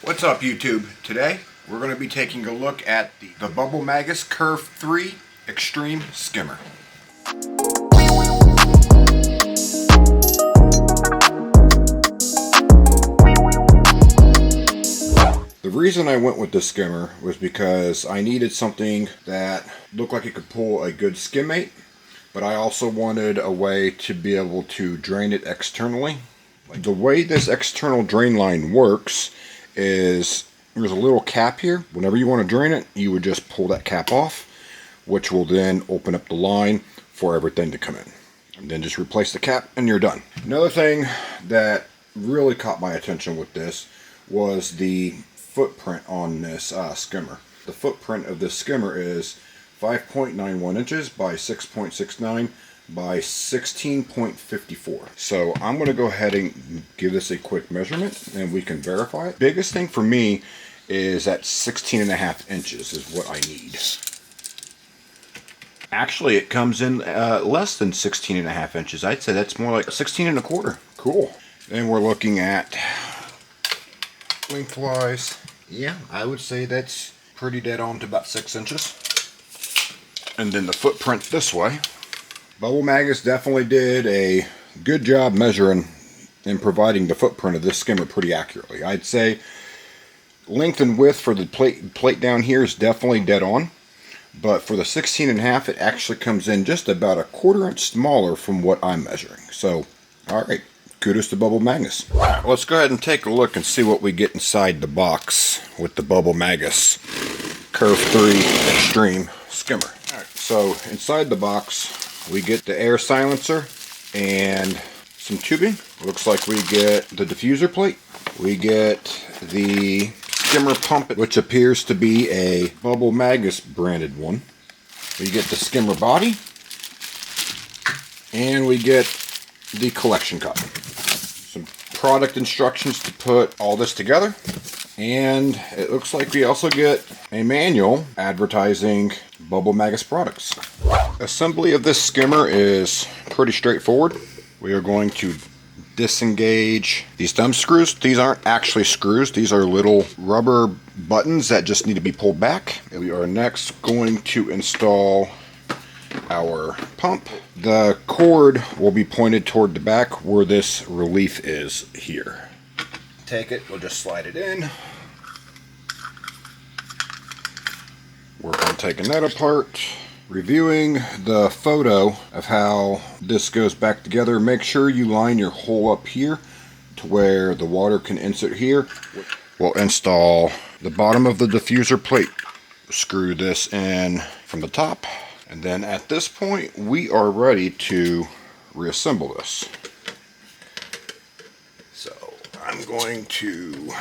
What's up, YouTube? Today we're going to be taking a look at the Bubble Magus Curve 3 Extreme Skimmer. The reason I went with this skimmer was because I needed something that looked like it could pull a good skimmate, but I also wanted a way to be able to drain it externally. The way this external drain line works is there's a little cap here. Whenever you want to drain it, you would just pull that cap off, which will then open up the line for everything to come in. And then just replace the cap and you're done. Another thing that really caught my attention with this was the footprint on this skimmer. The footprint of this skimmer is 5.91 inches by 6.69 by 16.54. So I'm going to go ahead and give this a quick measurement and we can verify it. Biggest thing for me is that 16.5 inches is what I need. Actually, it comes in less than 16.5 inches. I'd say that's more like 16.25. Cool. Then we're looking at lengthwise. Yeah, I would say that's pretty dead on to about 6 inches. And then the footprint this way. Bubble Magus definitely did a good job measuring and providing the footprint of this skimmer pretty accurately. I'd say length and width for the plate down here is definitely dead on, but for the 16.5 it actually comes in just about a 1/4 inch smaller from what I'm measuring. So, alright, kudos to Bubble Magus. Alright, let's go ahead and take a look and see what we get inside the box with the Bubble Magus Curve 3 Extreme Skimmer. Alright, so inside the box we get the air silencer and some tubing. Looks like we get the diffuser plate. We get the skimmer pump, which appears to be a Bubble Magus branded one. We get the skimmer body. And we get the collection cup. Some product instructions to put all this together. And it looks like we also get a manual advertising Bubble Magus products. Assembly of this skimmer is pretty straightforward. We are going to disengage these thumb screws. These aren't actually screws. These are little rubber buttons that just need to be pulled back. And we are next going to install our pump. The cord will be pointed toward the back where this relief is here. Take it, we'll just slide it in. Work on taking that apart. Reviewing the photo of how this goes back together, make sure you line your hole up here to where the water can insert here. We'll install the bottom of the diffuser plate. Screw this in from the top. And then at this point, we are ready to reassemble this. So I'm going to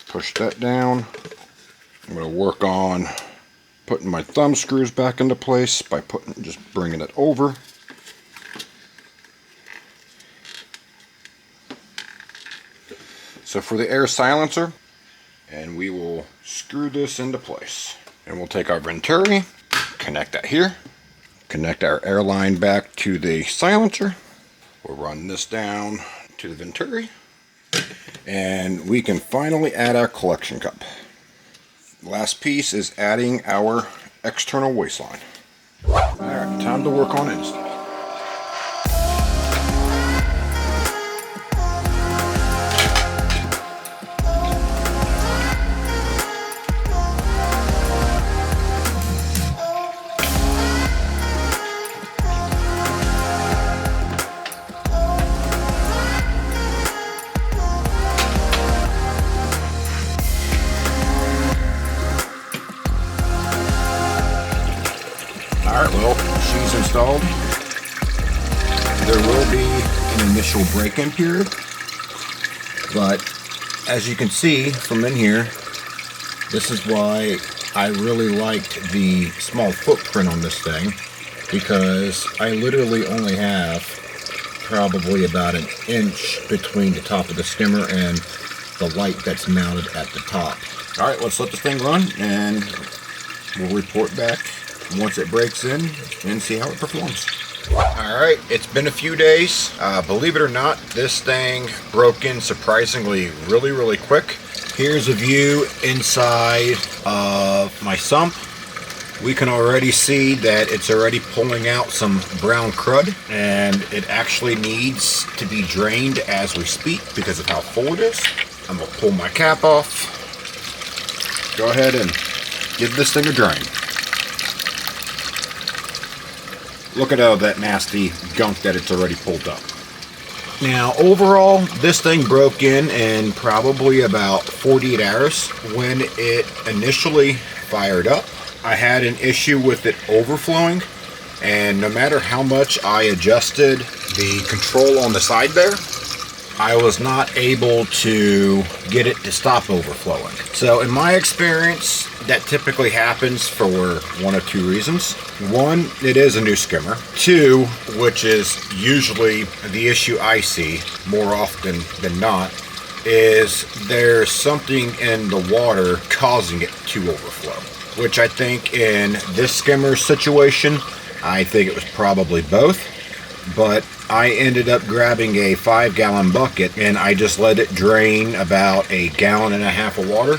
push that down. I'm going to work on putting my thumb screws back into place by just bringing it over. So for the air silencer, and we will screw this into place. And we'll take our venturi, connect that here, connect our air line back to the silencer. We'll run this down to the venturi, and we can finally add our collection cup. Last piece is adding our external waistline. Alright, time to work on install. Alright, well, she's installed. There will be an initial break-in period, but as you can see from in here, this is why I really liked the small footprint on this thing, because I literally only have probably about 1 inch between the top of the skimmer and the light that's mounted at the top. Alright, let's let this thing run and we'll report back once it breaks in and see how it performs. Alright, it's been a few days. Believe it or not, this thing broke in surprisingly really quick. Here's a view inside of my sump. We can already see that it's already pulling out some brown crud, and it actually needs to be drained as we speak because of how full it is. I'm going to pull my cap off. Go ahead and give this thing a drain. Look at all that nasty gunk that it's already pulled up. Now overall, this thing broke in probably about 48 hours. When it initially fired up, I had an issue with it overflowing, and no matter how much I adjusted the control on the side there, I was not able to get it to stop overflowing. So in my experience, that typically happens for one of two reasons. One, it is a new skimmer. Two, which is usually the issue I see more often than not, is there's something in the water causing it to overflow. Which I think in this skimmer situation, I think it was probably both. But I ended up grabbing a 5-gallon bucket and I just let it drain about 1.5 gallons of water.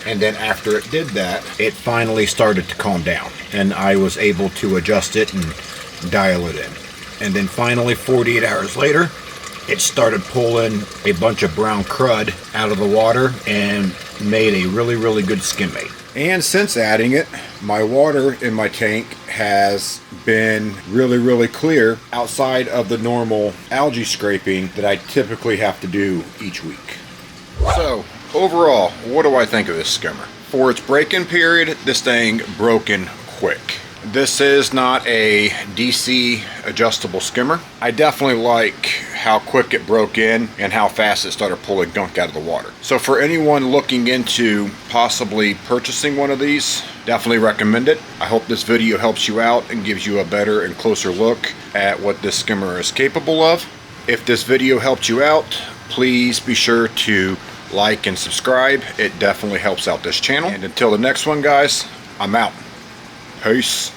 And then after it did that, it finally started to calm down. And I was able to adjust it and dial it in. And then finally, 48 hours later, it started pulling a bunch of brown crud out of the water and made a really good skim bait. And since adding it, my water in my tank has been really clear outside of the normal algae scraping that I typically have to do each week. So overall, what do I think of this skimmer? For its break-in period, this thing broke in quick. This is not a DC adjustable skimmer. I definitely like how quick it broke in and how fast it started pulling gunk out of the water. So for anyone looking into possibly purchasing one of these, definitely recommend it. I hope this video helps you out and gives you a better and closer look at what this skimmer is capable of. If this video helped you out, please be sure to like and subscribe. It definitely helps out this channel. And until the next one, guys, I'm out. Peace.